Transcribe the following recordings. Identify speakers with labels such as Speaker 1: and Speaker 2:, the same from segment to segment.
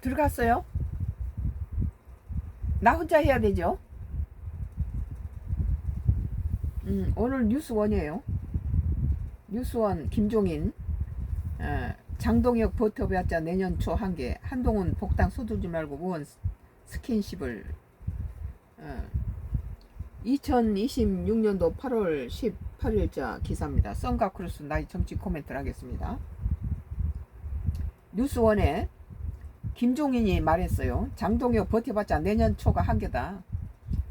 Speaker 1: 들어갔어요? 나 혼자 해야 되죠? 오늘 뉴스원이에요. 뉴스원 김종인, 장동혁 버텨봤자 내년 초 한개, 한동훈 복당 서두르지 말고 의원 스킨십을. 2026년도 8월 18일자 기사입니다. 썬가크루스 나이 정치 코멘트를 하겠습니다. 뉴스원에 김종인이 말했어요. 장동혁 버텨봤자 내년 초가 한계다.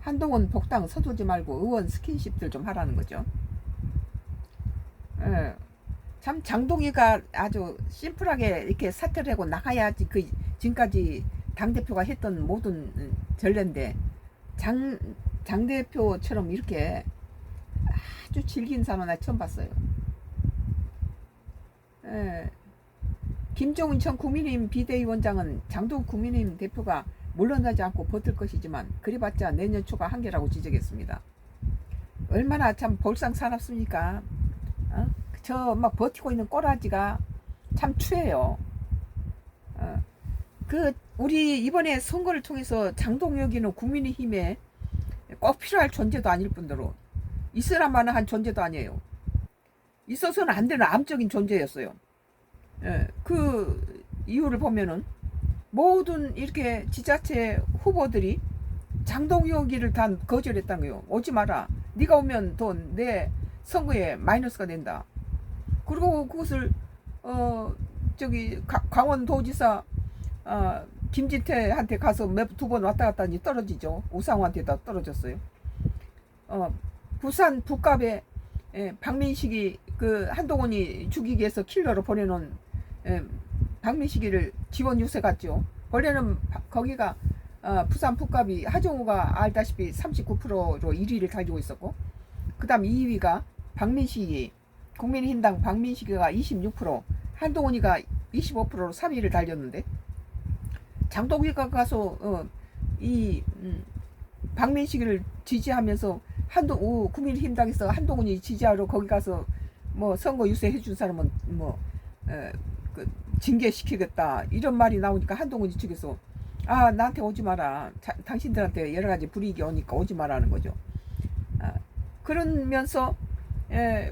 Speaker 1: 한동훈 복당 서두르지 말고 의원 스킨십들 좀 하라는 거죠. 참 장동희가 아주 심플하게 이렇게 사퇴를 하고 나가야지 그 지금까지 당대표가 했던 모든 전례인데 장 대표처럼 이렇게 아주 질긴 사람 나 처음 봤어요. 김종인 전 국민의힘 비대위원장은 장동 국민의힘 대표가 물러나지 않고 버틸 것이지만 그래봤자 내년 초가 한계라고 지적했습니다. 얼마나 참 볼상사납습니까? 저 막 버티고 있는 꼬라지가 참 추해요. 우리 이번에 선거를 통해서 장동혁이는 국민의힘에 꼭 필요할 존재도 아닐 뿐더러 있으라 만한 존재도 아니에요. 있어서는 안 되는 암적인 존재였어요. 그 이유를 보면은 모든 이렇게 지자체 후보들이 장동혁이를 다 거절했다는 거예요. 오지 마라. 네가 오면 또 내 선거에 마이너스가 된다. 그리고 그것을 강원도지사 김진태한테 가서 두 번 왔다 갔다 하니 떨어지죠. 우상호한테다 떨어졌어요. 부산 북갑에 박민식이 그 한동훈이 죽이기 위해서 킬러로 보내놓은 박민식이를 지원 유세 갔죠. 원래는 거기가 부산 북갑이 하정우가 알다시피 39%로 1위를 가지고 있었고, 그 다음 2위가 박민식이, 국민의힘당 박민식이가 26%, 한동훈이가 25%로 3위를 달렸는데, 장동희가 가서 박민식이를 지지하면서 국민의힘당에서 한동훈이 지지하러 거기 가서 뭐 선거 유세 해준 사람은 징계시키겠다 이런 말이 나오니까 한동훈이 측에서 나한테 오지 마라. 당신들한테 여러 가지 불이익이 오니까 오지 마라는 거죠. 그러면서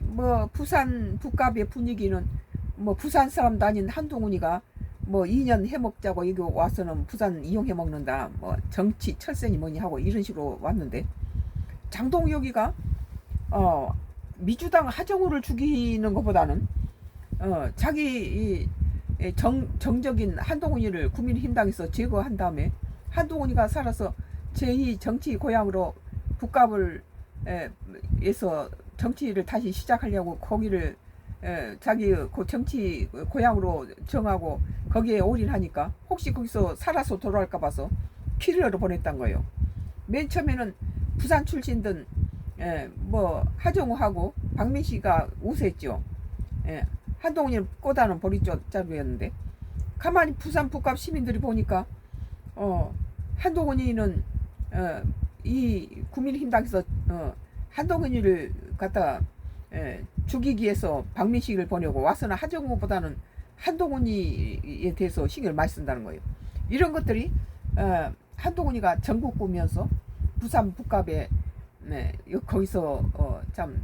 Speaker 1: 뭐 부산 북갑의 분위기는 뭐 부산 사람도 아닌 한동훈이가 뭐 2년 해먹자고 여기 와서는 부산 이용해 먹는다. 뭐 정치 철새니 뭐니 하고 이런 식으로 왔는데, 장동혁이가 민주당 하정우를 죽이는 것보다는 자기 정적인 한동훈이를 국민의힘당에서 제거한 다음에 한동훈이가 살아서 제2 정치 고향으로 북갑을 에서 정치를 다시 시작하려고 거기를 자기 정치 고향으로 정하고 거기에 올인하니까 혹시 거기서 살아서 돌아올까 봐서 킬러로 보냈단 거예요. 맨 처음에는 부산 출신들 뭐 하정우하고 박민식이가 우세했죠. 한동훈이는 꼬다는 보리자루였는데, 가만히 부산 북갑 시민들이 보니까 한동훈이는 이 국민의힘당에서 한동훈이를 갖다 죽이기 위해서 박민식을 보내고 와서는 하정우보다는 한동훈이에 대해서 신경을 많이 쓴다는 거예요. 이런 것들이 한동훈이가 전국 꾸면서 부산 북갑에 거기서 참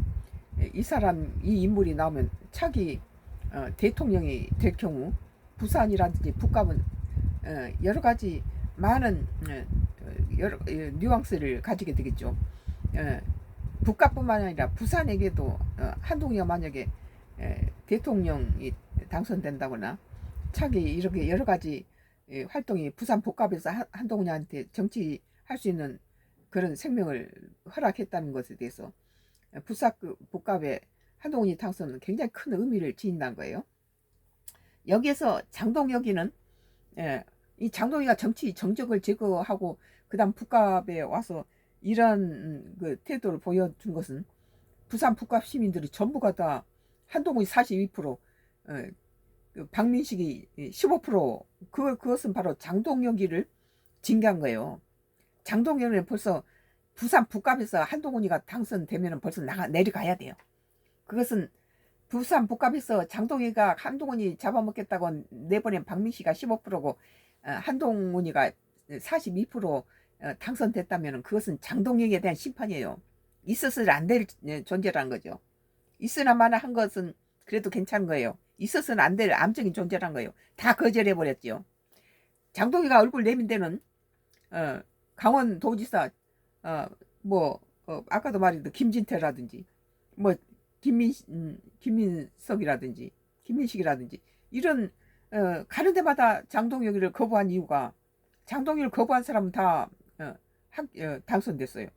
Speaker 1: 이 사람 이 인물이 나오면 차기 대통령이 될 경우 부산이라든지 북갑은 여러 가지 많은 여러 뉘앙스를 가지게 되겠죠. 북갑뿐만 아니라 부산에게도 한동훈이가 만약에 대통령이 당선된다거나 차기 이렇게 여러 가지 활동이 부산 북갑에서 한동훈이한테 정치할 수 있는 그런 생명을 허락했다는 것에 대해서 부산 북갑에 한동훈이 당선은 굉장히 큰 의미를 지닌다는 거예요. 여기에서 장동혁이는 이 장동희가 정치 정적을 제거하고 그다음 북갑에 와서 이런 그 태도를 보여준 것은 부산 북갑 시민들이 전부가 다 한동훈이 42%, 박민식이 15%, 그것은 바로 장동혁이를 징계한 거예요. 장동혁은 벌써 부산 북갑에서 한동훈이가 당선되면 벌써 내려가야 돼요. 그것은 부산 북갑에서 장동희가 한동훈이 잡아먹겠다고 내보낸 박민식이가 15%고 한동훈이가 42% 당선됐다면 그것은 장동혁에 대한 심판이에요. 있어서는 안 될 존재라는 거죠. 있으나 마나 한 것은 그래도 괜찮은 거예요. 있어서는 안 될 암적인 존재란 거예요. 다 거절해버렸죠. 장동희가 얼굴 내민 데는 강원도지사 뭐 아까도 말했던 김진태라든지 뭐 김민석이라든지 김민식이라든지 이런 가는 데마다 장동혁이를 거부한 이유가 장동희를 거부한 사람은 다 당선됐어요.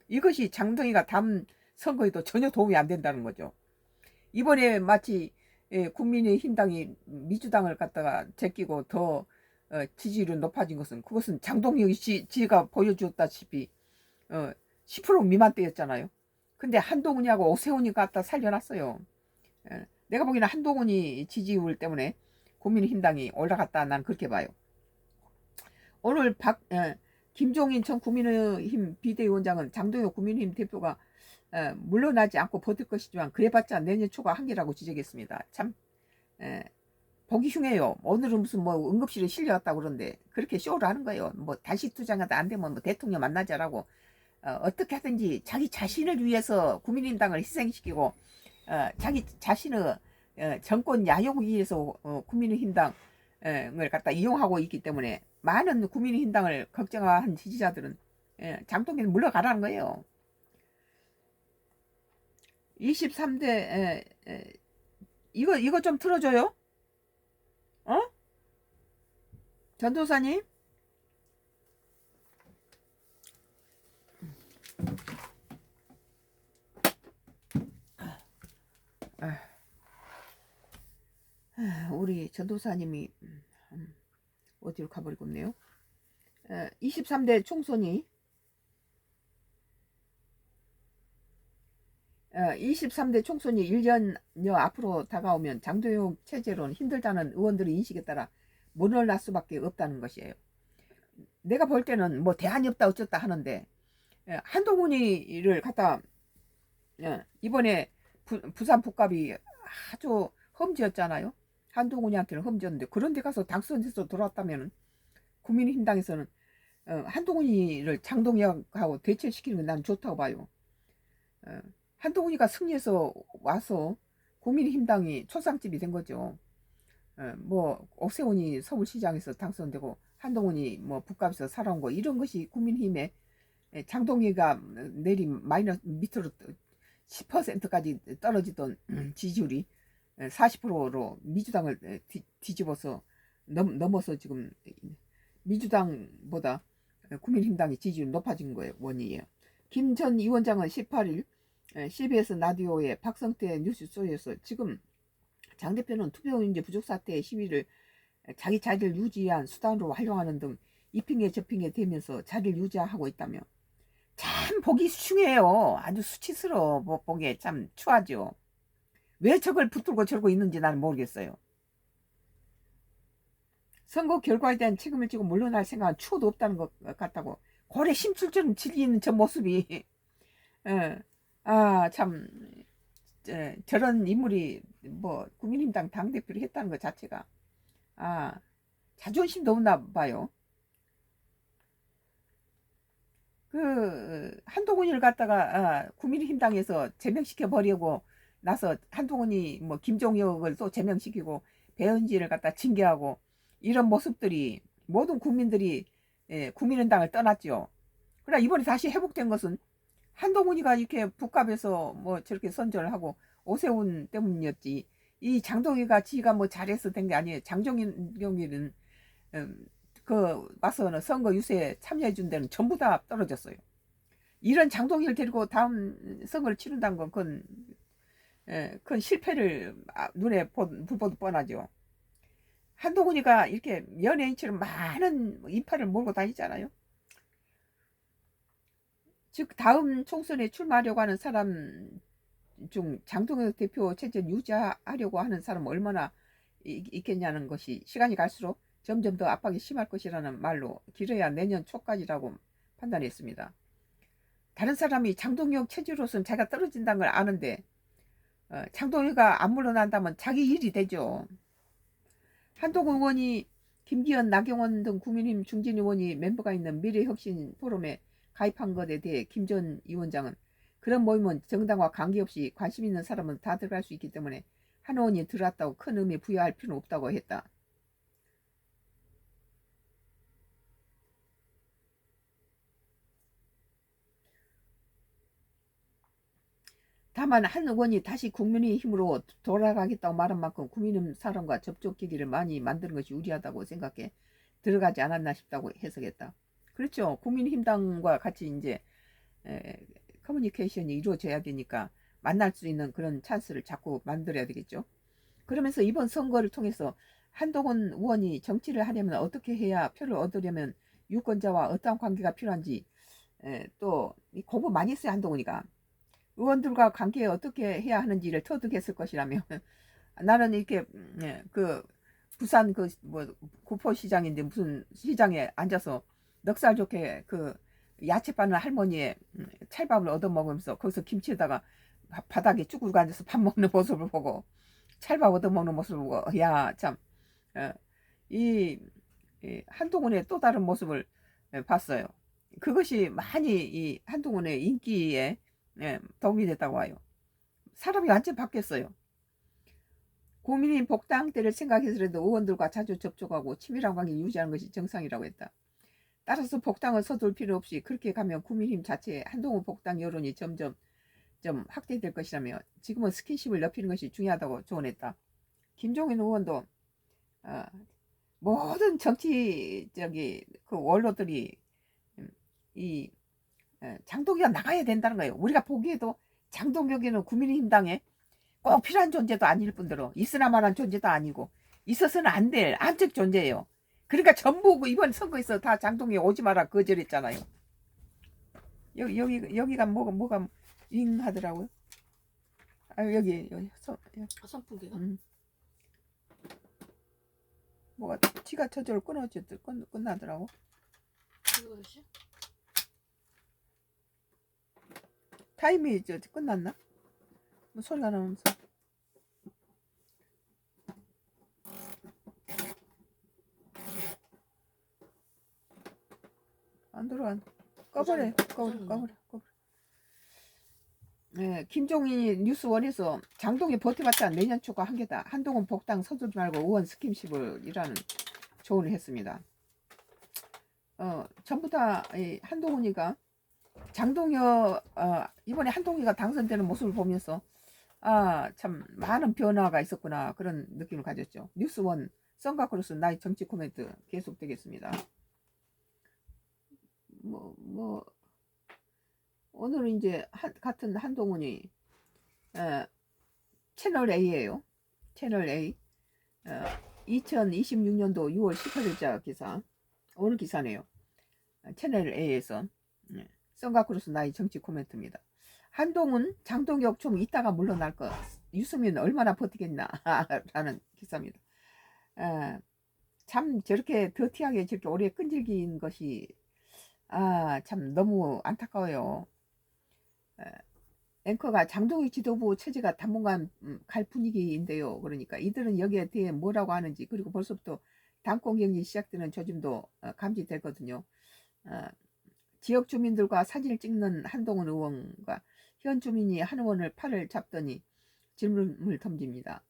Speaker 1: 이것이 장동희가 다음 선거에도 전혀 도움이 안 된다는 거죠. 이번에 마치 국민의힘당이 민주당을 갖다가 제끼고 더 지지율이 높아진 것은 그것은 장동혁이 지가 보여주었다시피 10% 미만대였잖아요. 근데 한동훈이하고 오세훈이 갖다 살려놨어요. 내가 보기에는 한동훈이 지지율 때문에 국민의힘당이 올라갔다 난 그렇게 봐요. 오늘 김종인 전 국민의힘 비대위원장은 장동혁 국민의힘 대표가 물러나지 않고 버틸 것이지만 그래봤자 내년 초가 한계라고 지적했습니다. 참 보기 흉해요. 오늘은 무슨 뭐 응급실에 실려왔다고 그러는데 그렇게 쇼를 하는 거예요. 뭐 다시 투쟁하다 안 되면 뭐 대통령 만나자라고 어떻게 하든지 자기 자신을 위해서 국민의힘당을 희생시키고 자기 자신의 정권 야욕을 위해서 국민의힘당을 갖다 이용하고 있기 때문에 많은 국민의힘당을 걱정한 지지자들은 장동혁은 물러가라는 거예요. 23대 이거 좀 틀어줘요. 전도사님. 우리 전도사님이 어디로 가버리고 있네요. 23대 총선이 23대 총선이 1년여 앞으로 다가오면 장동혁 체제로는 힘들다는 의원들의 인식에 따라 물러날 수밖에 없다는 것이에요. 내가 볼 때는 뭐 대안이 없다 어쩌다 하는데 한동훈이를 갖다 이번에 부산 복갑이 아주 험지였잖아요. 한동훈이한테는 험지였는데 그런데 가서 당선돼서 돌아왔다면 국민의힘당에서는 한동훈이를 장동혁하고 대체시키는 건 난 좋다고 봐요. 한동훈이가 승리해서 와서 국민의힘당이 초상집이 된 거죠. 뭐 오세훈이 서울시장에서 당선되고 한동훈이 뭐 북갑에서 살아온 거 이런 것이 국민의힘에 장동희가 내린 마이너스 밑으로 10%까지 떨어지던 지지율이 40%로 민주당을 뒤집어서 넘어서 지금 민주당보다 국민의힘당이 지지율이 높아진 거예요. 원이에요. 김 전 위원장은 18일 CBS 라디오의 박성태 뉴스쇼에서 지금 장 대표는 투표용지 부족 사태의 시위를 자기 자리를 유지한 수단으로 활용하는 등 이 핑계 저 핑계 대면서 자리를 유지하고 있다며 참 보기 흉해요. 아주 수치스러워. 보기에 참 추하죠. 왜 저걸 붙들고 저러고 있는지 나는 모르겠어요. 선거 결과에 대한 책임을 지고 물러날 생각은 추호도 없다는 것 같다고 고래 심술처럼 질리는 저 모습이 참 저런 인물이 뭐 국민의힘당 당대표를 했다는 것 자체가 자존심도 없나 봐요. 그 한동훈이를 갖다가 국민의힘당에서 제명시켜 버리고 나서 한동훈이 뭐 김종혁을 또 제명시키고 배현진을 갖다 징계하고 이런 모습들이 모든 국민들이 국민의당을 떠났죠. 그러나 이번에 다시 회복된 것은 한동훈이가 이렇게 북갑에서 뭐 저렇게 선전을 하고 오세훈 때문이었지. 이 장동희가 지가 뭐 잘해서 된 게 아니에요. 장동희는 그 와서는 선거 유세에 참여해 준 데는 전부 다 떨어졌어요. 이런 장동희를 데리고 다음 선거를 치른다는 건 그건 실패를 눈에 불보듯 뻔하죠. 한동훈이가 이렇게 연예인처럼 많은 인파를 몰고 다니잖아요. 즉 다음 총선에 출마하려고 하는 사람 중 장동혁 대표 체제를 유지하려고 하는 사람 얼마나 있겠냐는 것이 시간이 갈수록 점점 더 압박이 심할 것이라는 말로 길어야 내년 초까지라고 판단했습니다. 다른 사람이 장동혁 체제로서는 자기가 떨어진다는 걸 아는데 장동혁이가 안 물러난다면 자기 일이 되죠. 한동훈 의원이 김기현, 나경원 등 국민의힘 중진 의원이 멤버가 있는 미래혁신 포럼에 가입한 것에 대해 김 전 위원장은 그런 모임은 정당과 관계없이 관심 있는 사람은 다 들어갈 수 있기 때문에 한 의원이 들어왔다고 큰 의미 부여할 필요는 없다고 했다. 다만 한 의원이 다시 국민의힘으로 돌아가겠다고 말한 만큼 국민의힘 사람과 접촉 계기를 많이 만드는 것이 유리하다고 생각해 들어가지 않았나 싶다고 해석했다. 그렇죠. 국민의힘당과 같이 이제 커뮤니케이션이 이루어져야 되니까 만날 수 있는 그런 찬스를 자꾸 만들어야 되겠죠. 그러면서 이번 선거를 통해서 한동훈 의원이 정치를 하려면 어떻게 해야 표를 얻으려면 유권자와 어떠한 관계가 필요한지 또 공부 많이 했어요. 한동훈이가 의원들과 관계 어떻게 해야 하는지를 터득했을 것이라며 나는 이렇게 그 부산 그 뭐 구포시장인데 무슨 시장에 앉아서 넉살 좋게 그 야채 파는 할머니의 찰밥을 얻어 먹으면서 거기서 김치에다가 바닥에 쭈그리고 앉아서 밥 먹는 모습을 보고 찰밥 얻어 먹는 모습을 보고 야 참 이 한동훈의 또 다른 모습을 봤어요. 그것이 많이 이 한동훈의 인기에 도움이 됐다고 해요. 사람이 완전 바뀌었어요. 국민이 복당 때를 생각해서라도 의원들과 자주 접촉하고 친밀한 관계를 유지하는 것이 정상이라고 했다. 따라서 복당을 서둘 필요 없이 그렇게 가면 국민힘 자체의 한동훈 복당 여론이 점점 좀 확대될 것이라며 지금은 스킨십을 넓히는 것이 중요하다고 조언했다. 김종인 의원도 모든 정치적인 그 원로들이 이 장동혁이 나가야 된다는 거예요. 우리가 보기에도 장동혁이는 국민의힘당에 꼭 필요한 존재도 아닐 뿐더러 있으나마한 존재도 아니고 있어서는 안 될 암적 존재예요. 그러니까 전부 이번 선거에서 다 장동혁 오지 마라 거절했잖아요. 여기가 뭐가 윙하더라고요. 여기
Speaker 2: 선풍기가?
Speaker 1: 뭐가 지가 저절로 끝나더라고.
Speaker 2: 이거지?
Speaker 1: 타임이 끝났나? 뭐 소리가 나면서 안 들어간. 꺼버려. 네, 김종인이 뉴스원에서 장동이 버텨봤자 내년 초가 한계다. 한동훈 복당 서두르지 말고 의원 스킨십을 이라는 조언을 했습니다. 전부 다 한동훈이가 장동혁 이번에 한동훈이가 당선되는 모습을 보면서 참 많은 변화가 있었구나 그런 느낌을 가졌죠. 뉴스원 썬가크로스 나의 정치 코멘트 계속되겠습니다. 오늘은 이제 같은 한동훈이 채널 A예요. 채널 A 2026년도 6월 18일자 기사 오늘 기사네요. 채널 A에서 썬가크로스 나의 정치 코멘트입니다. 한동훈 장동혁 좀 이따가 물러날 것 유승민 얼마나 버티겠나 라는 기사입니다. 참 저렇게 더티하게 저렇게 오래 끈질긴 것이 참 너무 안타까워요. 앵커가 장동혁 지도부 체제가 당분간 갈 분위기인데요. 그러니까 이들은 여기에 대해 뭐라고 하는지 그리고 벌써부터 당권 경쟁이 시작되는 조짐도 감지되거든요. 지역 주민들과 사진을 찍는 한동훈 의원과 현 주민이 한 의원을 팔을 잡더니 질문을 던집니다.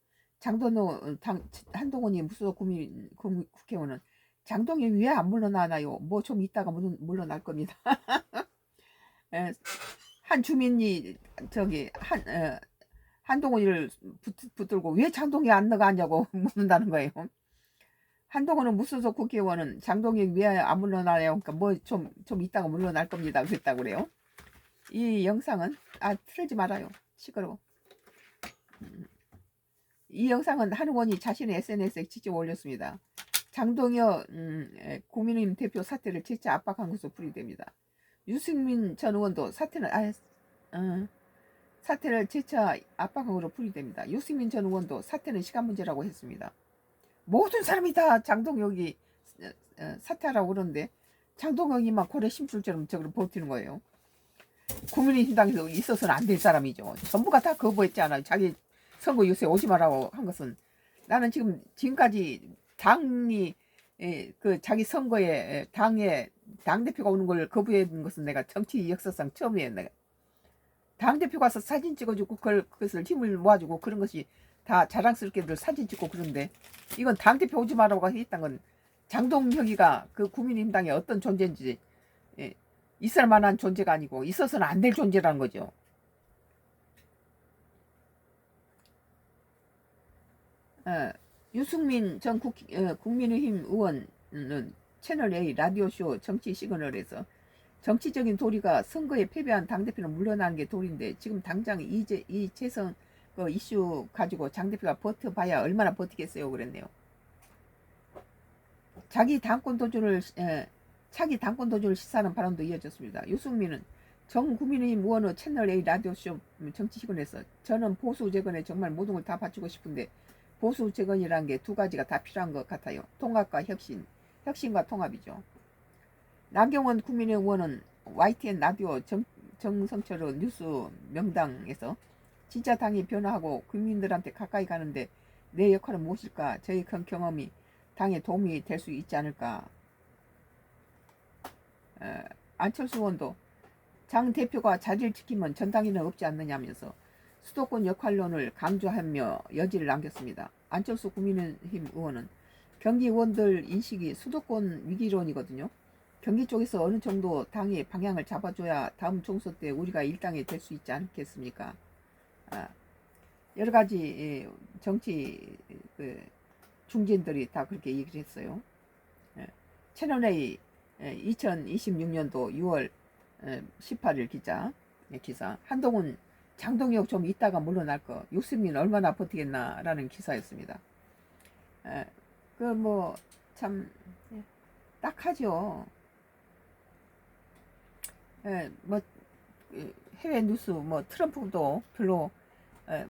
Speaker 1: 한동훈이 무소속 국회의원은 장동혁 왜 안 물러나나요? 뭐 좀 이따가 물러날 겁니다. 한 주민이 한동훈이를 붙들고 왜 장동혁 안 나가냐고 묻는다는 거예요. 한동훈은 무소속 국회의원은 장동혁 왜 안 물러나요? 그러니까 뭐 좀 이따가 물러날 겁니다. 그랬다고 그래요. 이 영상은 틀지 말아요. 시끄러워. 이 영상은 한 의원이 자신의 SNS에 직접 올렸습니다. 장동혁 국민의힘 대표 사퇴를 재차 압박한 것으로 풀이됩니다. 유승민 전 의원도 사퇴를 재차 압박한 것으로 풀이됩니다. 유승민 전 의원도 사퇴는 시간 문제라고 했습니다. 모든 사람이 다 장동혁이 사퇴하라고 그러는데 장동혁이만 고래 심줄처럼 저걸 버티는 거예요. 국민의힘당에서 있어서는 안 될 사람이죠. 전부가 다 거부했잖아요. 자기 선거 요새 오지 말라고 한 것은. 나는 지금까지 당이 그 자기 선거에 당에 당대표가 오는 걸 거부했는 것은 내가 정치 역사상 처음이에요. 내가 당대표 가서 사진 찍어주고 그것을 힘을 모아주고 그런 것이 다 자랑스럽게들 사진 찍고 그런데 이건 당대표 오지 말라고 했던 건 장동혁이가 그 국민의힘당의 어떤 존재인지 있을 만한 존재가 아니고 있어서는 안 될 존재라는 거죠. 유승민 전 국민의힘 의원은 채널A 라디오쇼 정치 시그널에서 정치적인 도리가 선거에 패배한 당대표는 물러나는 게 도리인데 지금 당장 이 재선 그 이슈 가지고 당대표가 버텨봐야 얼마나 버티겠어요 그랬네요. 차기 당권 도전을 시사하는 발언도 이어졌습니다. 유승민은 전 국민의힘 의원의 채널A 라디오쇼 정치 시그널에서 저는 보수 재건에 정말 모든 걸 다 바치고 싶은데 보수 재건이라는 게 두 가지가 다 필요한 것 같아요. 통합과 혁신, 혁신과 통합이죠. 나경원 국민의힘 의원은 YTN 라디오 정성철의 뉴스 명당에서 진짜 당이 변화하고 국민들한테 가까이 가는데 내 역할은 무엇일까? 저의 큰 경험이 당에 도움이 될 수 있지 않을까? 안철수 의원도 장 대표가 자리를 지키면 전당에는 없지 않느냐면서 수도권 역할론을 강조하며 여지를 남겼습니다. 안철수 국민의힘 의원은 경기 의원들 인식이 수도권 위기론이거든요. 경기 쪽에서 어느 정도 당의 방향을 잡아줘야 다음 총선 때 우리가 일당이 될 수 있지 않겠습니까? 여러 가지 정치 중진들이 다 그렇게 얘기를 했어요. 채널A 2026년도 6월 18일 기사 한동훈 장동혁 좀 있다가 물러날 거 유승민 얼마나 버티겠나라는 기사였습니다. 그 뭐 참 딱하죠. 뭐 해외 뉴스 뭐 트럼프도 별로